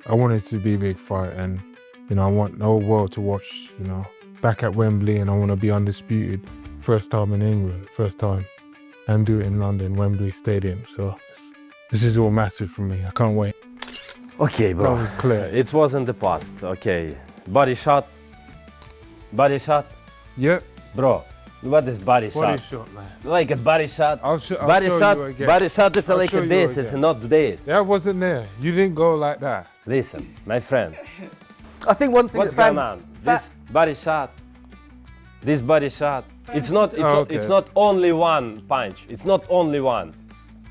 I want it to be a big fight, and I want the whole world to watch. Back at Wembley, and I want to be undisputed. First time in England, first time, and do it in London, Wembley Stadium. So this is all massive for me. I can't wait. Okay, bro. That was clear. It was in the past. Okay, body shot. Body shot. Yep. Bro, what is body shot? Body shot, man. Like a body shot. I'll body show shot. you again. Body shot. It's I'll like show you this. again. It's not this. That wasn't there. You didn't go like that. Listen, my friend. I think one thing What's that's going on? This body shot. This body shot. It's not. Okay. It's not only one punch. It's not only one.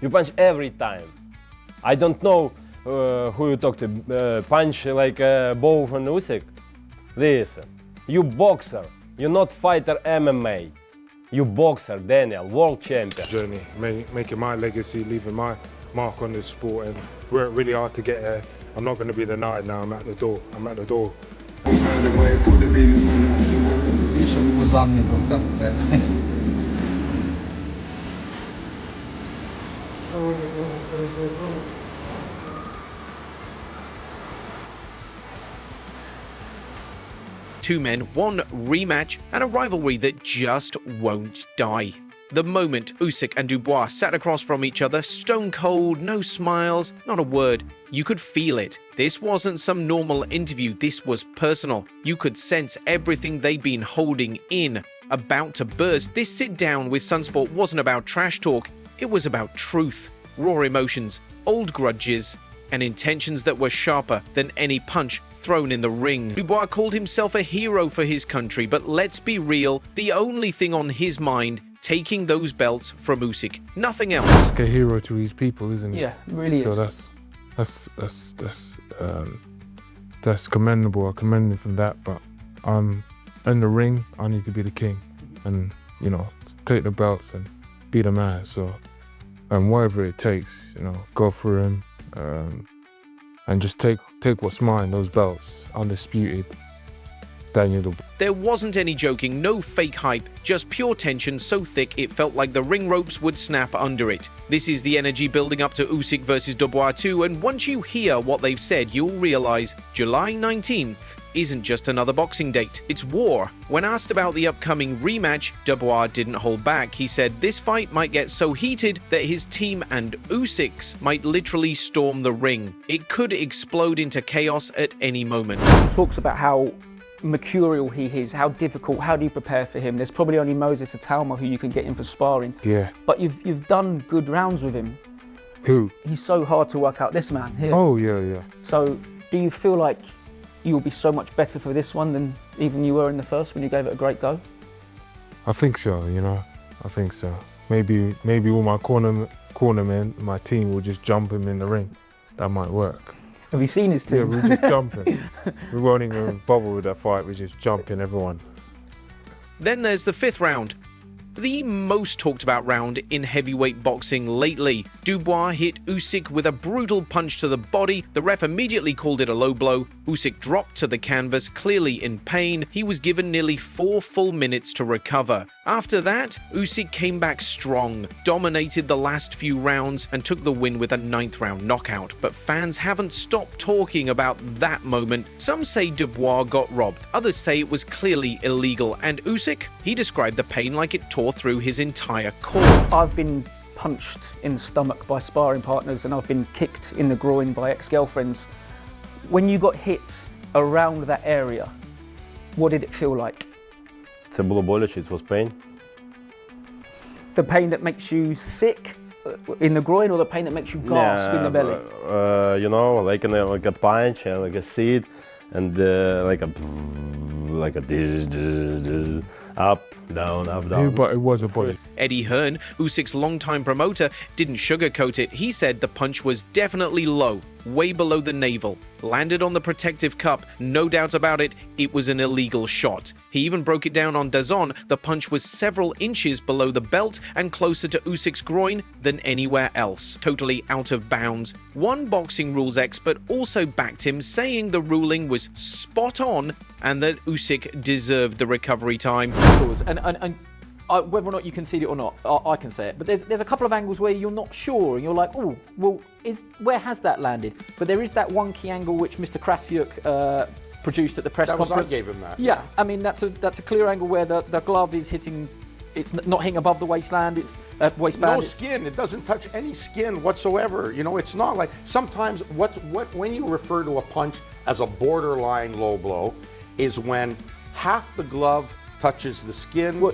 You punch every time. I don't know who you talk to. Punch like Bow from Usyk. Listen, you boxer. You're not fighter MMA. You boxer, Daniel, world champion. Journey, making my legacy, leaving my mark on this sport, and worked really hard to get there. I'm not going to be denied now. I'm at the door. I'm at the door. Two men, one rematch, and a rivalry that just won't die. The moment Usyk and Dubois sat across from each other, stone cold, no smiles, not a word. You could feel it. This wasn't some normal interview, this was personal. You could sense everything they'd been holding in, about to burst. This sit down with Sunsport wasn't about trash talk, it was about truth, raw emotions, old grudges, and intentions that were sharper than any punch thrown in the ring. Dubois called himself a hero for his country, but let's be real, the only thing on his mind, taking those belts from Usyk, nothing else. Like a hero to his people, isn't he? Yeah, it really so is. That's commendable. I commend him for that. But in the ring, I need to be the king, and take the belts and be the man. So, whatever it takes, go for him, and just take what's mine. Those belts, undisputed. Daniel Dubois. There wasn't any joking, no fake hype, just pure tension so thick it felt like the ring ropes would snap under it. This is the energy building up to Usyk versus Dubois 2, and once you hear what they've said, you'll realize July 19th isn't just another boxing date, it's war. When asked about the upcoming rematch, Dubois didn't hold back. He said this fight might get so heated that his team and Usyk's might literally storm the ring. It could explode into chaos at any moment. He talks about how mercurial he is, how difficult, how do you prepare for him? There's probably only Moses Atalma who you can get in for sparring. Yeah. But you've done good rounds with him. Who? He's so hard to work out, this man here. Oh, yeah. So do you feel like you'll be so much better for this one than even you were in the first when you gave it a great go? I think so, I think so. Maybe all my cornermen, my team will just jump him in the ring. That might work. Have you seen his team? Yeah, we're just jumping. We won't even bother with that fight, we're just jumping everyone. Then there's the fifth round. The most talked about round in heavyweight boxing lately. Dubois hit Usyk with a brutal punch to the body. The ref immediately called it a low blow. Usyk dropped to the canvas, clearly in pain. He was given nearly 4 full minutes to recover. After that, Usyk came back strong, dominated the last few rounds, and took the win with a 9th round knockout. But fans haven't stopped talking about that moment. Some say Dubois got robbed. Others say it was clearly illegal. And Usyk, he described the pain like it tore through his entire core. I've been punched in the stomach by sparring partners and I've been kicked in the groin by ex-girlfriends. When you got hit around that area, what did it feel like? Це було боляче, it was pain. The pain that makes you sick in the groin, or the pain that makes you gasp in the belly? Like a punch and like a seed, and like a up, down, up, down. But it was a body. Eddie Hearn, Usyk's longtime promoter, didn't sugarcoat it. He said the punch was definitely low, way below the navel. Landed on the protective cup, no doubt about it, it was an illegal shot. He even broke it down on DAZN. The punch was several inches below the belt and closer to Usyk's groin than anywhere else. Totally out of bounds. One boxing rules expert also backed him, saying the ruling was spot on and that Usyk deserved the recovery time. And Whether or not you can see it or not, I can say it. But there's a couple of angles where you're not sure, and you're like, oh, well, where has that landed? But there is that one key angle which Mr. Krasiuk produced at the press conference. I gave him that. Yeah, I mean that's a clear angle where the glove is hitting. It's not hitting above the waistland. It's waistband. No skin. It doesn't touch any skin whatsoever. You know, it's not like sometimes when you refer to a punch as a borderline low blow is when half the glove touches the skin. Well,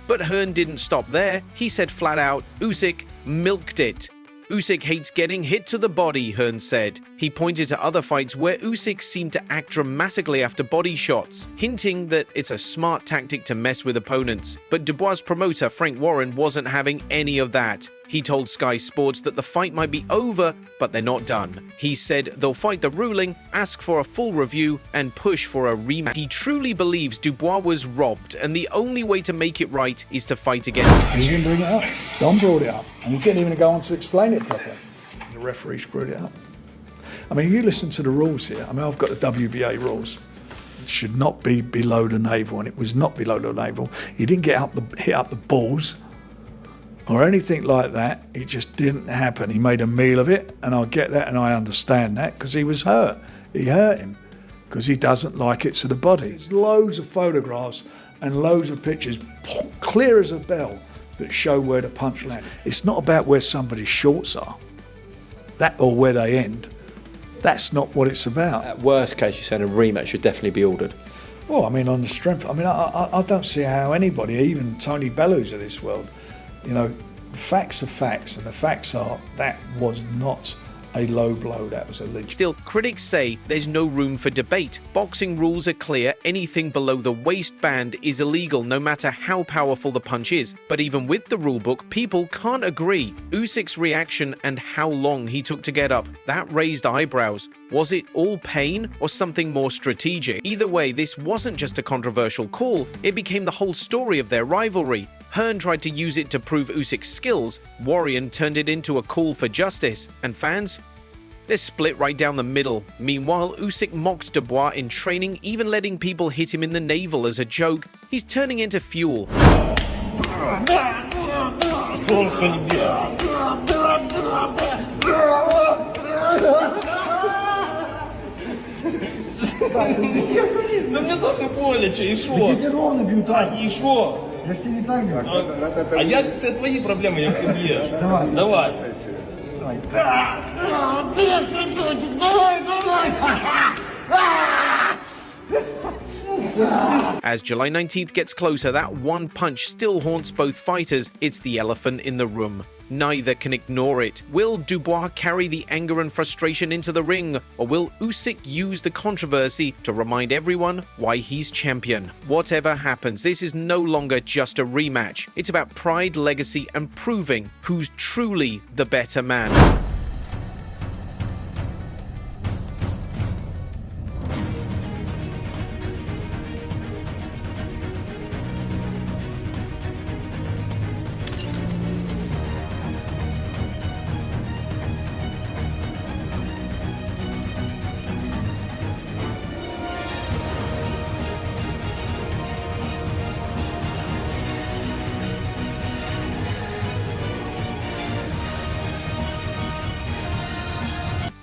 But Hearn didn't stop there. He said flat out, Usyk milked it. Usyk hates getting hit to the body, Hearn said. He pointed to other fights where Usyk seemed to act dramatically after body shots, hinting that it's a smart tactic to mess with opponents. But Dubois' promoter Frank Warren wasn't having any of that. He told Sky Sports that the fight might be over, but they're not done. He said they'll fight the ruling, ask for a full review, and push for a rematch. He truly believes Dubois was robbed, and the only way to make it right is to fight against him. He didn't bring it up. Don brought it up, and he didn't even go on to explain it properly. The referee screwed it up. I mean, you listen to the rules here. I mean, I've got the WBA rules. It should not be below the navel, and it was not below the navel. He didn't hit up the balls or anything like that. It just didn't happen. He made a meal of it, and I get that and I understand that because he was hurt. He hurt him because he doesn't like it to the body. There's loads of photographs and loads of pictures, clear as a bell, that show where the punch landed. It's not about where somebody's shorts are, that or where they end. That's not what it's about. At worst case, you're saying a rematch should definitely be ordered. Well, I mean, on the strength, I mean, I don't see how anybody, even Tony Bellews of this world, you know, the facts are facts, and the facts are that was not a low blow, that was a legit. Still, critics say there's no room for debate. Boxing rules are clear. Anything below the waistband is illegal, no matter how powerful the punch is. But even with the rulebook, people can't agree. Usyk's reaction and how long he took to get up, that raised eyebrows. Was it all pain or something more strategic? Either way, this wasn't just a controversial call. It became the whole story of their rivalry. Hearn tried to use it to prove Usyk's skills. Warren turned it into a call for justice. And fans? They're split right down the middle. Meanwhile, Usyk mocked Dubois in training, even letting people hit him in the navel as a joke. He's turning into fuel. Да мне тоже боляче, и шо? И шо? Я ж тебе не так говорю. А я, це твої проблеми, як ти б'єш. Давай. As July 19th gets closer, that one punch still haunts both fighters. It's the elephant in the room. Neither can ignore it. Will Dubois carry the anger and frustration into the ring, or will Usyk use the controversy to remind everyone why he's champion? Whatever happens, this is no longer just a rematch. It's about pride, legacy, and proving who's truly the better man.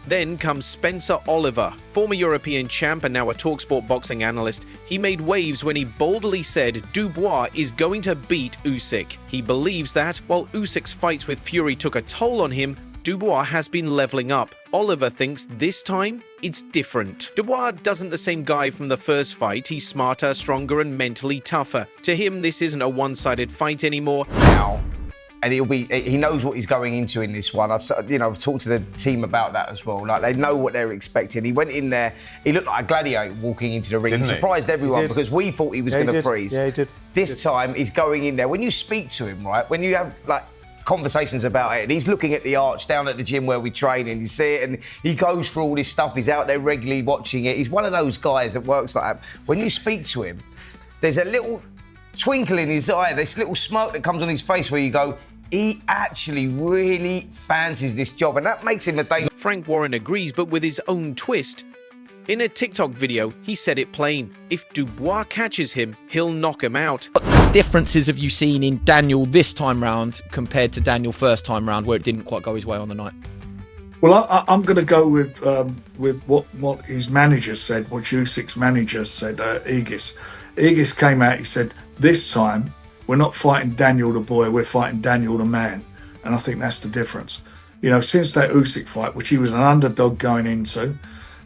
Then comes Spencer Oliver, former European champ and now a TalkSport boxing analyst. He made waves when he boldly said Dubois is going to beat Usyk. He believes that, while Usyk's fights with Fury took a toll on him, Dubois has been leveling up. Oliver thinks this time, it's different. Dubois doesn't the same guy from the first fight. He's smarter, stronger, and mentally tougher. To him, this isn't a one-sided fight anymore. Now, and he knows what he's going into in this one. I've talked to the team about that as well. Like, they know what they're expecting. He went in there, he looked like a gladiator walking into the ring. He surprised everyone because we thought he was going to freeze. Yeah, he did. This time, he's going in there. When you speak to him, right, when you have, like, conversations about it, and he's looking at the arch down at the gym where we train, and you see it, and he goes through all this stuff. He's out there regularly watching it. He's one of those guys that works like that. When you speak to him, there's a little twinkle in his eye, this little smirk that comes on his face where you go, he actually really fancies this job, and that makes him a day. Frank Warren agrees, but with his own twist. In a TikTok video, he said it plain. If Dubois catches him, he'll knock him out. differences have you seen in Daniel this time round compared to Daniel first time round, where it didn't quite go his way on the night? Well, I'm going to go with what his manager said, what Usyk's manager said, Aegis. Aegis came out, he said, this time we're not fighting Daniel the boy, we're fighting Daniel the man. And I think that's the difference. You know, since that Usyk fight, which he was an underdog going into,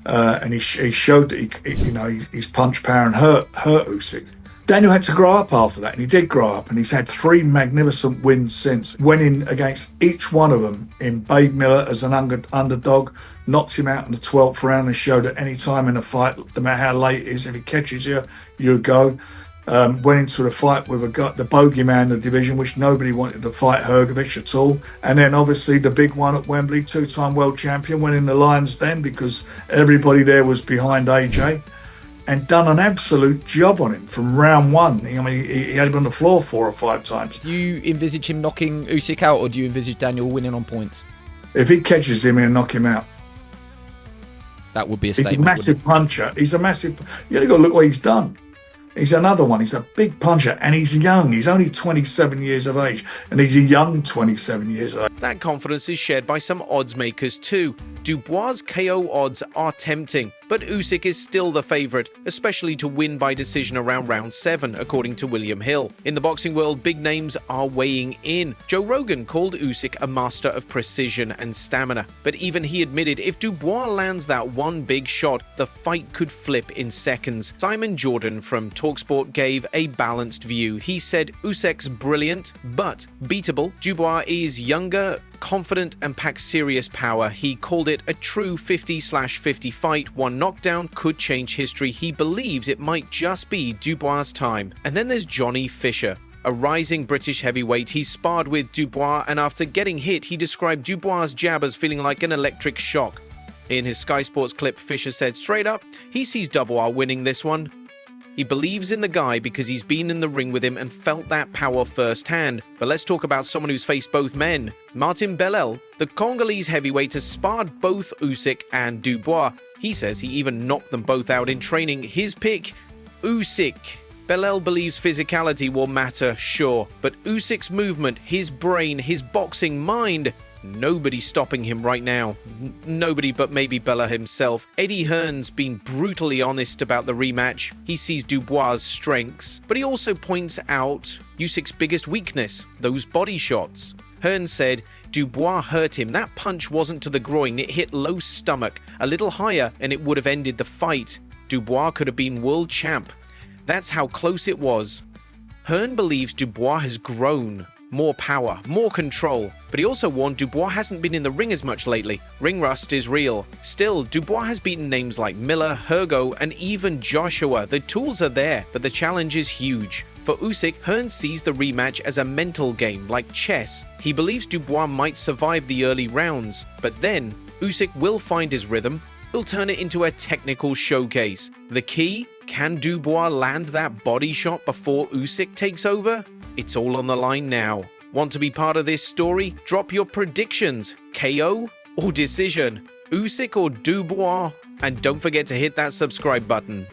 and he showed that his punch power and hurt Usyk. Daniel had to grow up after that, and he did grow up, and he's had 3 magnificent wins since. Went in against each one of them in Babe Miller as an underdog, knocked him out in the 12th round, and showed at any time in a fight, no matter how late it is, if he catches you, you go. Went into the fight with the bogeyman in the division, which nobody wanted to fight Hrgovic at all. And then obviously the big one at Wembley, 2-time world champion, went in the Lions Den because everybody there was behind AJ, and done an absolute job on him from round 1. I mean, he had him on the floor 4 or 5 times. Do you envisage him knocking Usyk out, or do you envisage Daniel winning on points? If he catches him, he'll knock him out. That would be a He's statement. a massive puncher. He's a massive... You only got to look what he's done. He's another one. He's a big puncher, and he's young. He's only 27 years of age, and he's a young 27 years of age. That confidence is shared by some odds makers too. Dubois' KO odds are tempting, but Usyk is still the favourite, especially to win by decision around round 7, according to William Hill. In the boxing world, big names are weighing in. Joe Rogan called Usyk a master of precision and stamina, but even he admitted if Dubois lands that one big shot, the fight could flip in seconds. Simon Jordan from TalkSport gave a balanced view. He said Usyk's brilliant, but beatable. Dubois is younger, confident, and packs serious power. He called it a true 50/50 fight. One knockdown could change history. He believes it might just be Dubois' time. And then there's Johnny Fisher, a rising British heavyweight. He sparred with Dubois, and after getting hit, he described Dubois' jab as feeling like an electric shock. In his Sky Sports clip, Fisher said straight up, he sees Dubois winning this one. He believes in the guy because he's been in the ring with him and felt that power firsthand. But let's talk about someone who's faced both men. Martin Belel, the Congolese heavyweight, has sparred both Usyk and Dubois. He says he even knocked them both out in training. His pick, Usyk. Belel believes physicality will matter, sure, but Usyk's movement, his brain, his boxing mind, nobody's stopping him right now. Nobody but maybe Bella himself. Eddie Hearn's been brutally honest about the rematch. He sees Dubois' strengths, but he also points out Usyk's biggest weakness, those body shots. Hearn said Dubois hurt him. That punch wasn't to the groin, it hit low stomach, a little higher, and it would have ended the fight. Dubois could have been world champ. That's how close it was. Hearn believes Dubois has grown. More power, more control. But he also warned Dubois hasn't been in the ring as much lately. Ring rust is real. Still, Dubois has beaten names like Miller, Hrgo, and even Joshua. The tools are there, but the challenge is huge. For Usyk, Hearn sees the rematch as a mental game, like chess. He believes Dubois might survive the early rounds, but then Usyk will find his rhythm. He'll turn it into a technical showcase. The key? Can Dubois land that body shot before Usyk takes over? It's all on the line now. Want to be part of this story? Drop your predictions. KO or decision? Usyk or Dubois? And don't forget to hit that subscribe button.